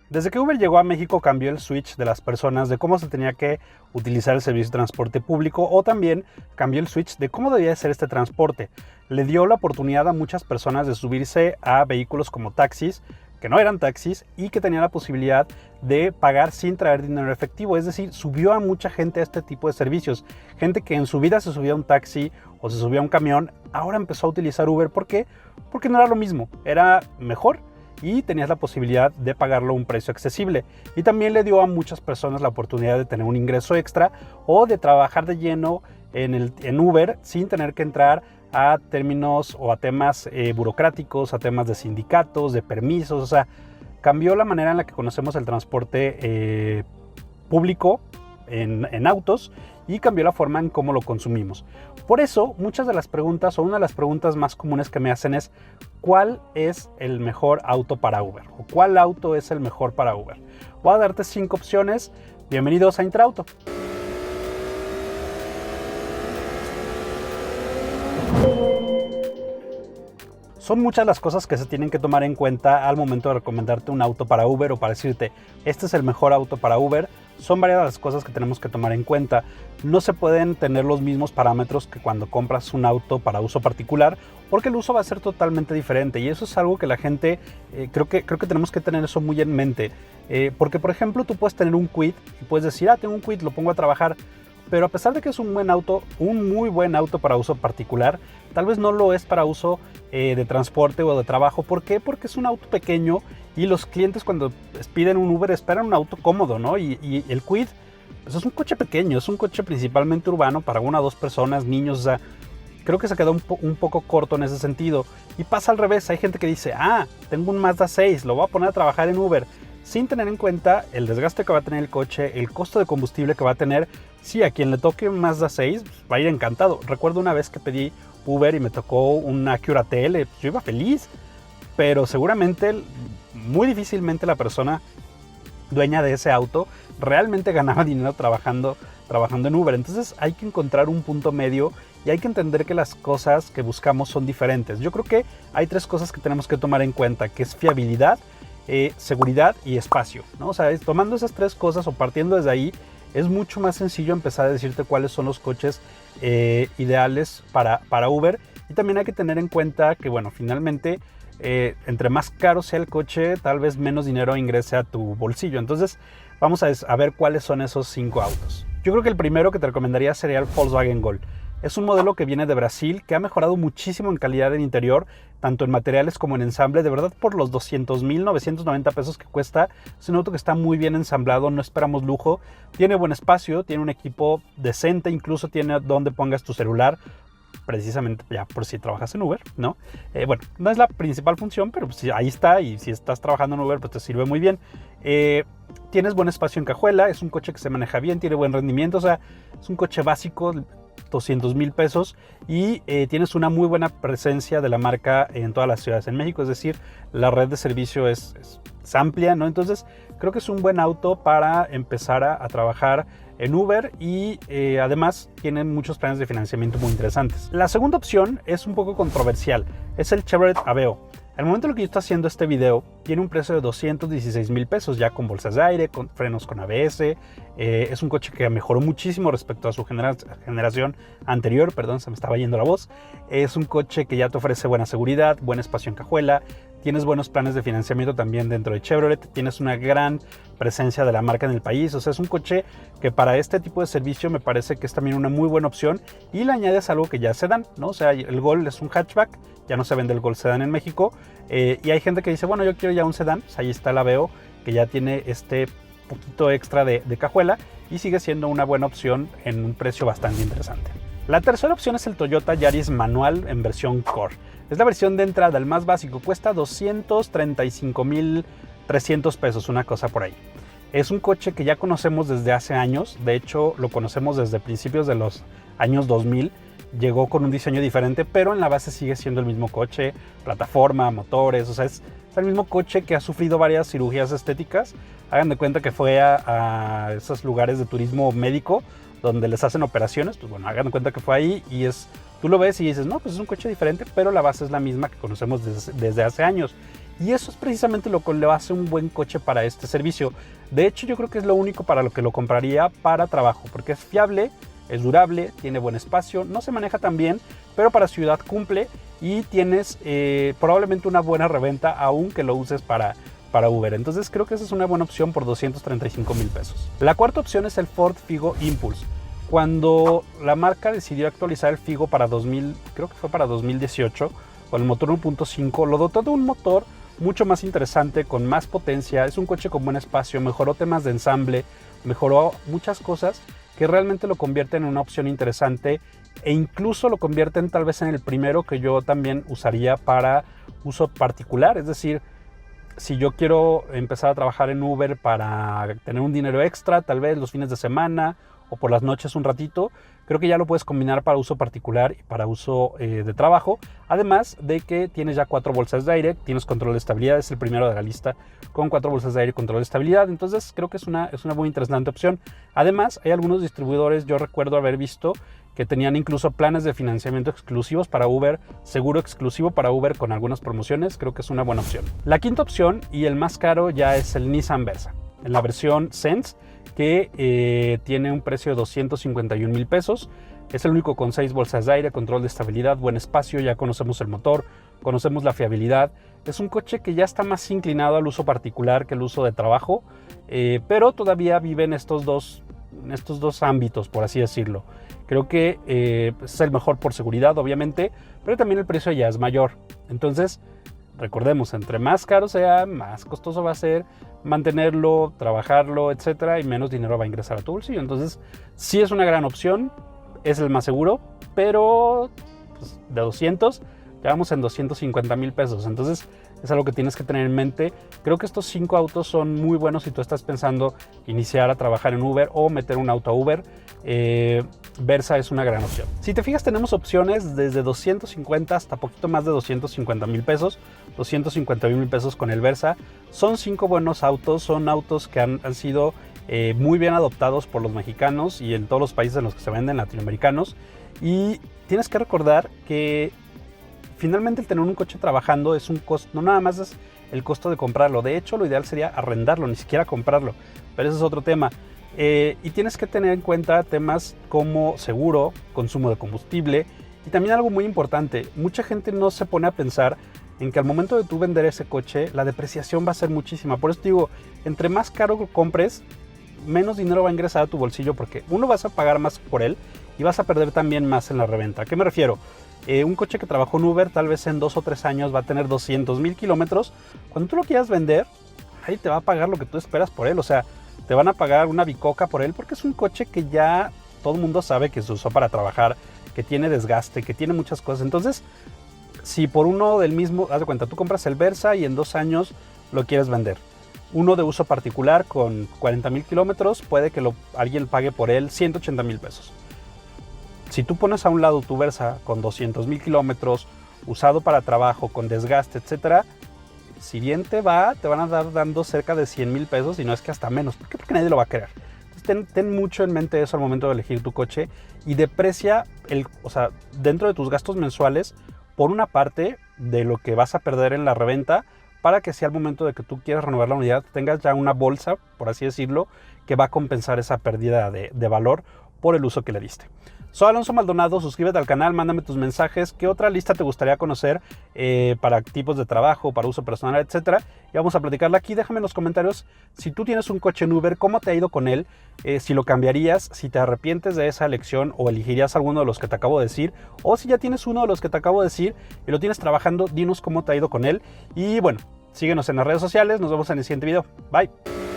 Desde que Uber llegó a México cambió el switch de las personas de cómo se tenía que utilizar el servicio de transporte público, o también cambió el switch de cómo debía ser este transporte. Le dio la oportunidad a muchas personas de subirse a vehículos como taxis, que no eran taxis y que tenían la posibilidad de pagar sin traer dinero efectivo. Es decir, subió a mucha gente a este tipo de servicios. Gente que en su vida se subía a un taxi o se subía a un camión, ahora empezó a utilizar Uber. ¿Por qué? Porque no era lo mismo, era mejor y tenías la posibilidad de pagarlo a un precio accesible. Y también le dio a muchas personas la oportunidad de tener un ingreso extra o de trabajar de lleno en Uber sin tener que entrar a términos o a temas burocráticos, a temas de sindicatos, de permisos. O sea, cambió la manera en la que conocemos el transporte público en autos y cambió la forma en cómo lo consumimos. Por eso, muchas de las preguntas, o una de las preguntas más comunes que me hacen es: ¿cuál es el mejor auto para Uber? ¿O cuál auto es el mejor para Uber? Voy a darte 5 opciones. Bienvenidos a Intrauto. Son muchas las cosas que se tienen que tomar en cuenta al momento de recomendarte un auto para Uber o para decirte, este es el mejor auto para Uber. Son varias las cosas que tenemos que tomar en cuenta. No se pueden tener los mismos parámetros que cuando compras un auto para uso particular, porque el uso va a ser totalmente diferente, y eso es algo que la gente, creo que tenemos que tener eso muy en mente. Porque, por ejemplo, tú puedes tener un Kwid y puedes decir, tengo un Kwid, lo pongo a trabajar. Pero a pesar de que es un buen auto, un muy buen auto para uso particular, tal vez no lo es para uso de transporte o de trabajo. ¿Por qué? Porque es un auto pequeño y los clientes cuando piden un Uber esperan un auto cómodo, ¿no? Y el Kwid, pues es un coche pequeño, es un coche principalmente urbano para 1 o 2 personas, niños. O sea, creo que se quedó un poco corto en ese sentido. Y pasa al revés, hay gente que dice, tengo un Mazda 6, lo voy a poner a trabajar en Uber, sin tener en cuenta el desgaste que va a tener el coche, el costo de combustible que va a tener. Sí, a quien le toque un Mazda 6 va a ir encantado. Recuerdo una vez que pedí Uber y me tocó un Acura TL, yo iba feliz, pero seguramente, muy difícilmente la persona dueña de ese auto realmente ganaba dinero trabajando en Uber. Entonces hay que encontrar un punto medio y hay que entender que las cosas que buscamos son diferentes. Yo creo que hay 3 cosas que tenemos que tomar en cuenta, que es fiabilidad, seguridad y espacio, ¿no? O sea, tomando esas 3 cosas o partiendo desde ahí, es mucho más sencillo empezar a decirte cuáles son los coches ideales para Uber. Y también hay que tener en cuenta que, bueno, finalmente, entre más caro sea el coche, tal vez menos dinero ingrese a tu bolsillo. Entonces, vamos a ver cuáles son esos 5 autos. Yo creo que el primero que te recomendaría sería el Volkswagen Gol. Es un modelo que viene de Brasil, que ha mejorado muchísimo en calidad en interior, tanto en materiales como en ensamble. De verdad, por los 200,990 pesos que cuesta, es un auto que está muy bien ensamblado, no esperamos lujo. Tiene buen espacio, tiene un equipo decente, incluso tiene donde pongas tu celular, precisamente ya por si trabajas en Uber, ¿no? Bueno, no es la principal función, pero pues ahí está, y si estás trabajando en Uber, pues te sirve muy bien. Tienes buen espacio en cajuela, es un coche que se maneja bien, tiene buen rendimiento, o sea, es un coche básico, 200,000 pesos, y tienes una muy buena presencia de la marca en todas las ciudades en México. Es decir, la red de servicio es amplia, ¿no? Entonces creo que es un buen auto para empezar a trabajar en Uber, y además tienen muchos planes de financiamiento muy interesantes. La segunda opción es un poco controversial, es el Chevrolet Aveo. Al momento en el que yo estoy haciendo este video, tiene un precio de 216,000 pesos, ya con bolsas de aire, con frenos con ABS. Es un coche que mejoró muchísimo respecto a su generación anterior, perdón, se me estaba yendo la voz. Es un coche que ya te ofrece buena seguridad, buen espacio en cajuela, tienes buenos planes de financiamiento también dentro de Chevrolet, tienes una gran presencia de la marca en el país. O sea, es un coche que para este tipo de servicio me parece que es también una muy buena opción, y le añades algo que ya es sedán, ¿no? O sea, el Gol es un hatchback, ya no se vende el Gol sedán en México, y hay gente que dice, bueno, yo quiero ya un sedán, pues ahí está el Aveo, que ya tiene este poquito extra de cajuela y sigue siendo una buena opción en un precio bastante interesante. La tercera opción es el Toyota Yaris manual en versión Core. Es la versión de entrada, el más básico, cuesta 235,300 pesos, una cosa por ahí. Es un coche que ya conocemos desde hace años, de hecho lo conocemos desde principios de los años 2000, llegó con un diseño diferente, pero en la base sigue siendo el mismo coche, plataforma, motores, o sea, es el mismo coche que ha sufrido varias cirugías estéticas. Hagan de cuenta que fue a esos lugares de turismo médico donde les hacen operaciones, pues bueno, hagan de cuenta que fue ahí, y tú lo ves y dices, no, pues es un coche diferente, pero la base es la misma que conocemos desde hace años. Y eso es precisamente lo que le hace un buen coche para este servicio. De hecho, yo creo que es lo único para lo que lo compraría para trabajo, porque es fiable, es durable, tiene buen espacio, no se maneja tan bien, pero para ciudad cumple y tienes probablemente una buena reventa aunque lo uses para Uber. Entonces creo que esa es una buena opción por 235,000 pesos. La cuarta opción es el Ford Figo Impulse. Cuando la marca decidió actualizar el Figo para 2018, con el motor 1.5, lo dotó de un motor mucho más interesante, con más potencia. Es un coche con buen espacio, mejoró temas de ensamble, mejoró muchas cosas que realmente lo convierten en una opción interesante e incluso lo convierten tal vez en el primero que yo también usaría para uso particular. Es decir, si yo quiero empezar a trabajar en Uber para tener un dinero extra, tal vez los fines de semana o por las noches un ratito, creo que ya lo puedes combinar para uso particular y para uso de trabajo. Además de que tienes ya 4 bolsas de aire, tienes control de estabilidad, es el primero de la lista con 4 bolsas de aire y control de estabilidad. Entonces creo que es una muy interesante opción. Además, hay algunos distribuidores, yo recuerdo haber visto que tenían incluso planes de financiamiento exclusivos para Uber, seguro exclusivo para Uber con algunas promociones. Creo que es una buena opción. La quinta opción y el más caro ya es el Nissan Versa, en la versión Sense, que tiene un precio de 251,000 pesos. Es el único con 6 bolsas de aire, control de estabilidad, buen espacio, ya conocemos el motor, conocemos la fiabilidad. Es un coche que ya está más inclinado al uso particular que el uso de trabajo, pero todavía vive en estos dos ámbitos, por así decirlo. Creo que es el mejor por seguridad, obviamente, pero también el precio ya es mayor. Entonces, recordemos, entre más caro sea, más costoso va a ser mantenerlo, trabajarlo, etcétera, y menos dinero va a ingresar a tu bolsillo. Entonces, sí es una gran opción, es el más seguro, pero pues, de 200 ya vamos en 250,000 pesos. Entonces, es algo que tienes que tener en mente. Creo que estos 5 autos son muy buenos si tú estás pensando iniciar a trabajar en Uber o meter un auto a Uber. Versa es una gran opción. Si te fijas, tenemos opciones desde 250 hasta poquito más de 250,000 pesos, 250,000 pesos con el Versa. Son 5 buenos autos, son autos que han sido muy bien adoptados por los mexicanos y en todos los países en los que se venden, latinoamericanos. Y tienes que recordar que finalmente el tener un coche trabajando es un costo, no nada más es el costo de comprarlo. De hecho, lo ideal sería arrendarlo, ni siquiera comprarlo, pero ese es otro tema. Y tienes que tener en cuenta temas como seguro, consumo de combustible y también algo muy importante. Mucha gente no se pone a pensar en que al momento de tú vender ese coche, la depreciación va a ser muchísima. Por eso te digo, entre más caro lo compres, menos dinero va a ingresar a tu bolsillo, porque uno, vas a pagar más por él y vas a perder también más en la reventa. ¿A qué me refiero? Un coche que trabajó en Uber tal vez en 2 o 3 años va a tener 200,000 kilómetros. Cuando tú lo quieras vender, ahí te va a pagar lo que tú esperas por él. O sea, te van a pagar una bicoca por él, porque es un coche que ya todo el mundo sabe que se usó para trabajar, que tiene desgaste, que tiene muchas cosas. Entonces, si por uno del mismo, haz de cuenta, tú compras el Versa y en 2 años lo quieres vender. Uno de uso particular con 40,000 kilómetros, puede que alguien pague por él 180,000 pesos. Si tú pones a un lado tu Versa con 200,000 kilómetros, usado para trabajo, con desgaste, etcétera, si bien te van a dar dando cerca de 100,000 pesos, y no es que hasta menos. ¿Por qué? Porque nadie lo va a querer. Entonces, ten mucho en mente eso al momento de elegir tu coche y deprecia dentro de tus gastos mensuales, por una parte de lo que vas a perder en la reventa, para que si al momento de que tú quieras renovar la unidad, tengas ya una bolsa, por así decirlo, que va a compensar esa pérdida de valor por el uso que le diste. Soy Alonso Maldonado, suscríbete al canal, mándame tus mensajes, qué otra lista te gustaría conocer para tipos de trabajo, para uso personal, etcétera. Y vamos a platicarla aquí. Déjame en los comentarios si tú tienes un coche en Uber, cómo te ha ido con él, si lo cambiarías, si te arrepientes de esa elección o elegirías alguno de los que te acabo de decir, o si ya tienes uno de los que te acabo de decir y lo tienes trabajando, dinos cómo te ha ido con él. Y bueno, síguenos en las redes sociales, nos vemos en el siguiente video. Bye.